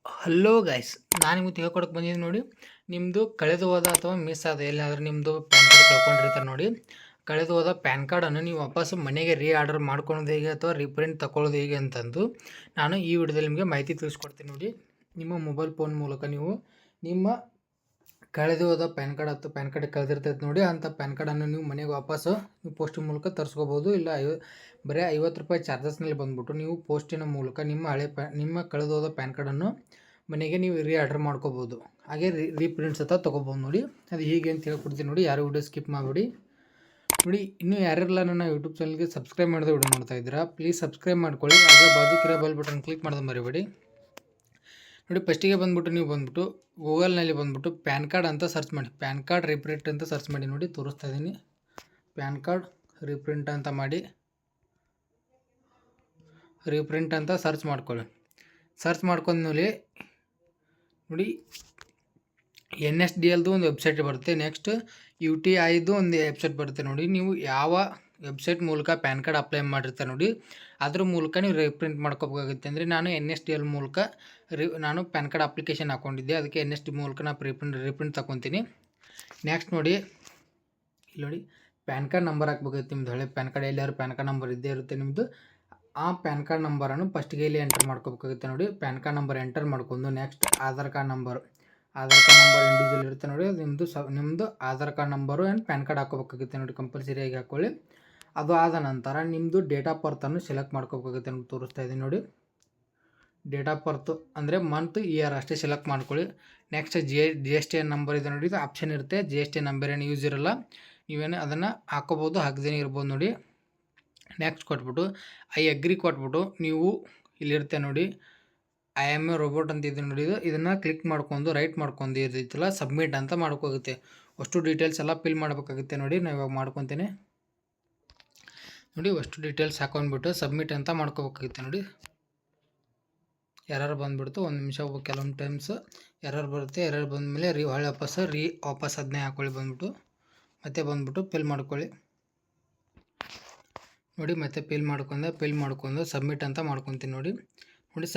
Hello guys, ನಾನು ನಿಮ್ಗೆ ತಿಳ್ಕೊಡಕ್ಕೆ ಬಂದಿದ್ದೀನಿ ನೋಡಿ. ನಿಮ್ಮದು ಕಳೆದು ಹೋದ ಅಥವಾ ಮಿಸ್ ಆದ ಎಲ್ಲಾದರೂ ನಿಮ್ಮದು ಪ್ಯಾನ್ ಕಾರ್ಡ್ ಕಳ್ಕೊಂಡಿರ್ತಾರೆ ನೋಡಿ. ಕಳೆದು ಹೋದ ಪ್ಯಾನ್ ಕಾರ್ಡನ್ನು ನೀವು ವಾಪಸ್ ಮನೆಗೆ ಆರ್ಡರ್ ಮಾಡ್ಕೊಳೋದು ಹೇಗೆ ಅಥವಾ ರೀಪ್ರಿಂಟ್ ತಗೊಳ್ಳೋದು ಹೇಗೆ ಅಂತಂದು ನಾನು ಈ ವಿಡಿಯೋದಲ್ಲಿ ನಿಮಗೆ ಮಾಹಿತಿ ತಿಳಿಸ್ಕೊಡ್ತೀನಿ ನೋಡಿ. ನಿಮ್ಮ ಮೊಬೈಲ್ ಫೋನ್ ಮೂಲಕ ನೀವು ನಿಮ್ಮ ಕಳೆದು ಹೋದ ಪ್ಯಾನ್ ಕಾರ್ಡ್ ಅಥವಾ ಪ್ಯಾನ್ ಕಾರ್ಡ್ ಕಳೆದಿರ್ತೈತೆ ನೋಡಿ, ಅಂಥ ಪ್ಯಾನ್ ಕಾರ್ಡನ್ನು ನೀವು ಮನೆಗೆ ವಾಪಸ್ಸು ನೀವು ಪೋಸ್ಟಿನ ಮೂಲಕ ತರಿಸ್ಕೋಬೋದು. ಇಲ್ಲ ಬರೀ ₹50 ಚಾರ್ಜಸ್ನಲ್ಲಿ ಬಂದುಬಿಟ್ಟು ನೀವು ಪೋಸ್ಟಿನ ಮೂಲಕ ನಿಮ್ಮ ಕಳೆದು ಹೋದ ಪ್ಯಾನ್ ಕಾರ್ಡನ್ನು ಮನೆಗೆ ನೀವು ಆರ್ಡರ್ ಮಾಡ್ಕೋಬೋದು. ಹಾಗೆ ರೀಪ್ರಿಂಟ್ಸ್ ಸಹ ತೊಗೋಬೋದು ನೋಡಿ. ಅದು ಹೀಗೆ ಅಂತ ಹೇಳ್ಕೊಡ್ತೀನಿ ನೋಡಿ. ಯಾರು ವಿಡಿಯೋ ಸ್ಕಿಪ್ ಮಾಡಿಬಿಡಿ ನೋಡಿ. ಇನ್ನೂ ಯಾರೆಲ್ಲ ನನ್ನ ಯೂಟ್ಯೂಬ್ ಚಾನಲ್ಗೆ ಸಬ್ಸ್ಕ್ರೈಬ್ ಮಾಡಿದ ವಿಡಿಯೋ ನೋಡ್ತಾ ಇದ್ದೀರಾ, ಪ್ಲೀಸ್ ಸಬ್ಸ್ಕ್ರೈಬ್ ಮಾಡ್ಕೊಳ್ಳಿ. ಹಾಗೆ ಬಾಜುಕಿರೋ ಬೆಲ್ ಬಟನ್ ಕ್ಲಿಕ್ ಮಾಡೋದು ಮರಿಬೇಡಿ ನೋಡಿ. ಫಸ್ಟಿಗೆ ಬಂದುಬಿಟ್ಟು ಗೂಗಲ್ನಲ್ಲಿ ಬಂದುಬಿಟ್ಟು ಪ್ಯಾನ್ ಕಾರ್ಡ್ ಅಂತ ಸರ್ಚ್ ಮಾಡಿ. ಪ್ಯಾನ್ ಕಾರ್ಡ್ ರೀಪ್ರಿಂಟ್ ಅಂತ ಸರ್ಚ್ ಮಾಡಿ ನೋಡಿ, ತೋರಿಸ್ತಾ ಇದ್ದೀನಿ. ಪ್ಯಾನ್ ಕಾರ್ಡ್ ರೀಪ್ರಿಂಟ್ ಅಂತ ಮಾಡಿ ರೀಪ್ರಿಂಟ್ ಅಂತ ಸರ್ಚ್ ಮಾಡ್ಕೊಳ್ಳಿ. ಸರ್ಚ್ ಮಾಡ್ಕೊಂಡ್ಮೇಲೆ ನೋಡಿ NSDLದು ಒಂದು ವೆಬ್ಸೈಟ್ ಬರುತ್ತೆ. ನೆಕ್ಸ್ಟ್ UTIದು ಒಂದು ವೆಬ್ಸೈಟ್ ಬರುತ್ತೆ ನೋಡಿ. ನೀವು ಯಾವ ವೆಬ್ಸೈಟ್ ಮೂಲಕ ಪ್ಯಾನ್ ಕಾರ್ಡ್ ಅಪ್ಲೈ ಮಾಡಿರ್ತಾರೆ ನೋಡಿ, ಅದ್ರ ಮೂಲಕ ನೀವು ರೀಪ್ರಿಂಟ್ ಮಾಡ್ಕೋಬೇಕಾಗುತ್ತೆ. ಅಂದರೆ ನಾನು NSDL ಮೂಲಕ ನಾನು ಪ್ಯಾನ್ ಕಾರ್ಡ್ ಅಪ್ಲಿಕೇಶನ್ ಹಾಕ್ಕೊಂಡಿದ್ದೆ, ಅದಕ್ಕೆ NSD ಮೂಲಕ ನಾನು ರೀಪ್ರಿಂಟ್ ತಗೊತೀನಿ. ನೆಕ್ಸ್ಟ್ ನೋಡಿ, ಇಲ್ಲಿ ನೋಡಿ ಪ್ಯಾನ್ ಕಾರ್ಡ್ ನಂಬರ್ ಹಾಕ್ಬೇಕಾಗುತ್ತೆ. ನಿಮ್ಮದು ಹಳೆ ಪ್ಯಾನ್ ಕಾರ್ಡ್ ಎಲ್ಲಾರು ಪ್ಯಾನ್ ಕಾರ್ಡ್ ನಂಬರ್ ಇದ್ದೇ ಇರುತ್ತೆ ನಿಮ್ಮದು. ಆ ಪ್ಯಾನ್ ಕಾರ್ಡ್ ನಂಬರನ್ನು ಫಸ್ಟಿಗೆ ಇಲ್ಲಿ ಎಂಟರ್ ಮಾಡ್ಕೋಬೇಕಾಗುತ್ತೆ ನೋಡಿ. ಪ್ಯಾನ್ ಕಾರ್ಡ್ ನಂಬರ್ ಎಂಟರ್ ಮಾಡ್ಕೊಂಡು next Aadhaar card number individual ಇರುತ್ತೆ ನೋಡಿ. ಅದು ನಿಮ್ಮದು Aadhaar card number and PAN card ಹಾಕೋಬೇಕಾಗುತ್ತೆ ನೋಡಿ, ಕಂಪಲ್ಸರಿಯಾಗಿ ಹಾಕ್ಕೊಳ್ಳಿ. ಅದು ಆದ ನಂತರ ನಿಮ್ಮದು ಡೇಟ್ ಆಫ್ ಬರ್ತನ್ನು ಸೆಲೆಕ್ಟ್ ಮಾಡ್ಕೋಬೇಕಾಗುತ್ತೆ ನೋಡಿ. ತೋರಿಸ್ತಾ ಇದ್ದೀನಿ ನೋಡಿ. ಡೇಟ್ ಆಫ್ ಬರ್ತು ಅಂದರೆ ಮಂತ್ ಇಯರ್ ಅಷ್ಟೇ ಸೆಲೆಕ್ಟ್ ಮಾಡ್ಕೊಳ್ಳಿ. ನೆಕ್ಸ್ಟ್ GST ನಂಬರ್ ಇದೆ ನೋಡಿ, ಇದು ಆಪ್ಷನ್ ಇರುತ್ತೆ. GST ನಂಬರ್ ಏನು ಯೂಸ್ ಇರೋಲ್ಲ, ನೀವೇನು ಅದನ್ನು ಹಾಕೋಬೋದು, ಹಾಕ್ದೇ ಇರ್ಬೋದು ನೋಡಿ. ನೆಕ್ಸ್ಟ್ ಕೊಟ್ಬಿಟ್ಟು ಐ ಅಗ್ರಿ ಕೊಟ್ಬಿಟ್ಟು ನೀವು ಇಲ್ಲಿರುತ್ತೆ ನೋಡಿ, I am a robot ಅಂತ ಇದೆ ನೋಡಿ. ಇದನ್ನು ಕ್ಲಿಕ್ ಮಾಡ್ಕೊಂಡು ರೈಟ್ ಮಾಡ್ಕೊಂಡು ಇರ್ತೈತಲ್ಲ, ಸಬ್ಮಿಟ್ ಅಂತ ಮಾಡ್ಕೋಗುತ್ತೆ. ಅಷ್ಟು ಡೀಟೇಲ್ಸ್ ಎಲ್ಲ ಫಿಲ್ ಮಾಡಬೇಕಾಗುತ್ತೆ ನೋಡಿ. ನಾನು ಇವಾಗ ಮಾಡ್ಕೊತೀನಿ ನೋಡಿ. ಅಷ್ಟು ಡೀಟೇಲ್ಸ್ ಹಾಕೊಂಡ್ಬಿಟ್ಟು ಸಬ್ಮಿಟ್ ಅಂತ ಮಾಡ್ಕೋಬೇಕಾಗುತ್ತೆ ನೋಡಿ. ಎರರ್ ಬಂದುಬಿಡ್ತು, ಒಂದು ನಿಮಿಷ ಕೆಲವೊಂದು ಟೈಮ್ಸ್ ಎರರ್ ಬರುತ್ತೆ. ಎರರ್ ಬಂದಮೇಲೆ ವಾಪಸ್ ಅದನ್ನೇ ಹಾಕ್ಕೊಳ್ಳಿ. ಮತ್ತೆ ಬಂದುಬಿಟ್ಟು ಫಿಲ್ ಮಾಡ್ಕೊಳ್ಳಿ ನೋಡಿ. ಮತ್ತೆ ಫಿಲ್ ಮಾಡ್ಕೊಂಡು ಸಬ್ಮಿಟ್ ಅಂತ ಮಾಡ್ಕೊತೀನಿ ನೋಡಿ.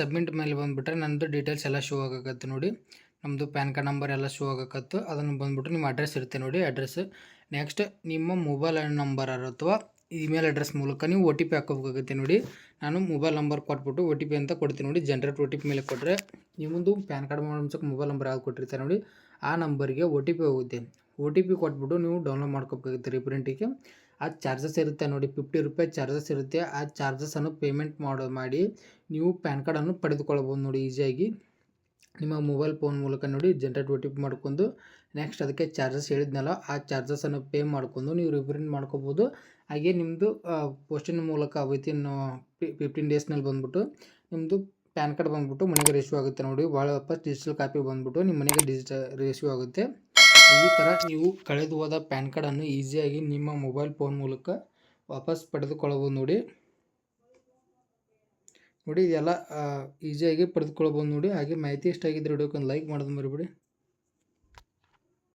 ಸಬ್ಮಿಟ್ ಮೇಲೆ ಬಂದುಬಿಟ್ರೆ ನನ್ನದು ಡೀಟೇಲ್ಸ್ ಎಲ್ಲ ಶೋ ಆಗಕತ್ತೆ ನೋಡಿ. ನಮ್ಮದು ಪ್ಯಾನ್ ಕಾರ್ಡ್ ನಂಬರ್ ಎಲ್ಲ ಶೋ ಆಗಕತ್ತು. ಅದನ್ನು ಬಂದುಬಿಟ್ಟು ನಿಮ್ಮ ಅಡ್ರೆಸ್ ಇರುತ್ತೆ ನೋಡಿ, ಅಡ್ರೆಸ್. ನೆಕ್ಸ್ಟ್ ನಿಮ್ಮ ಮೊಬೈಲ್ ನಂಬರ್ ಅಥವಾ ಇಮೇಲ್ ಅಡ್ರೆಸ್ ಮೂಲಕ ನೀವು OTP ಹಾಕೋಬೇಕಾಗುತ್ತೆ ನೋಡಿ. ನಾನು ಮೊಬೈಲ್ ನಂಬರ್ ಕೊಟ್ಬಿಟ್ಟು OTP ಅಂತ ಕೊಡ್ತೀನಿ ನೋಡಿ. ಜನರೇಟ್ OTP ಮೇಲೆ ಕೊಟ್ಟರೆ ನಿಮ್ಮದು ಪ್ಯಾನ್ ಕಾರ್ಡ್ ಮಾಡೋಕ್ಕೆ ಮೊಬೈಲ್ ನಂಬರ್ ಯಾವ್ದು ಕೊಟ್ಟಿರ್ತಾರೆ ನೋಡಿ, ಆ ನಂಬರ್ಗೆ OTP ಹೋಗುತ್ತೆ. OTP ಕೊಟ್ಬಿಟ್ಟು ನೀವು ಡೌನ್ಲೋಡ್ ಮಾಡ್ಕೋಬೇಕಾಗುತ್ತೆ ರೀಪ್ರಿಂಟಿಗೆ. ಆ ಚಾರ್ಜಸ್ ಇರುತ್ತೆ ನೋಡಿ, ₹50 ಚಾರ್ಜಸ್ ಇರುತ್ತೆ. ಆ ಚಾರ್ಜಸನ್ನು ಪೇಮೆಂಟ್ ಮಾಡಿ ನೀವು ಪ್ಯಾನ್ ಕಾರ್ಡನ್ನು ಪಡೆದುಕೊಳ್ಳಬಹುದು ನೋಡಿ ಈಸಿಯಾಗಿ ನಿಮ್ಮ ಮೊಬೈಲ್ ಫೋನ್ ಮೂಲಕ ನೋಡಿ. ಜನರೇಟ್ OTP ಮಾಡ್ಕೊಂಡು ನೆಕ್ಸ್ಟ್ ಅದಕ್ಕೆ ಚಾರ್ಜಸ್ ಹೇಳಿದ್ನಲ್ಲ, ಆ ಚಾರ್ಜಸನ್ನು ಪೇ ಮಾಡ್ಕೊಂಡು ನೀವು ರೀಪ್ರಿಂಟ್ ಮಾಡ್ಕೋಬೋದು. ಹಾಗೆ ನಿಮ್ಮದು ಪೋಸ್ಟಿನ ಮೂಲಕ ವಿತಿನ್ 15 ಡೇಸ್ನಲ್ಲಿ ಬಂದುಬಿಟ್ಟು ನಿಮ್ಮದು ಪ್ಯಾನ್ ಕಾರ್ಡ್ ಬಂದುಬಿಟ್ಟು ಮನೆಗೆ ರಿಸೀವ್ ಆಗುತ್ತೆ ನೋಡಿ. ವಾಪಸ್ ಡಿಜಿಟಲ್ ಕಾಪಿ ಬಂದುಬಿಟ್ಟು ನಿಮ್ಮ ಮನೆಗೆ ರಿಸೀವ್ ಆಗುತ್ತೆ. ಈ ಥರ ನೀವು ಕಳೆದು ಹೋದ ಪ್ಯಾನ್ ಕಾರ್ಡನ್ನು ಈಸಿಯಾಗಿ ನಿಮ್ಮ ಮೊಬೈಲ್ ಫೋನ್ ಮೂಲಕ ವಾಪಸ್ ಪಡೆದುಕೊಳ್ಳಬಹುದು ನೋಡಿ. ಇದೆಲ್ಲ ಈಸಿಯಾಗಿ ಪಡೆದುಕೊಳ್ಬೋದು ನೋಡಿ. ಹಾಗೆ ಮಾಹಿತಿ ಇಷ್ಟ ಆಗಿದ್ದರೆ ವಿಡಿಯೋಕ್ಕೆ ಒಂದು ಲೈಕ್ ಮಾಡೋದು ಮರಿಬೇಡಿ.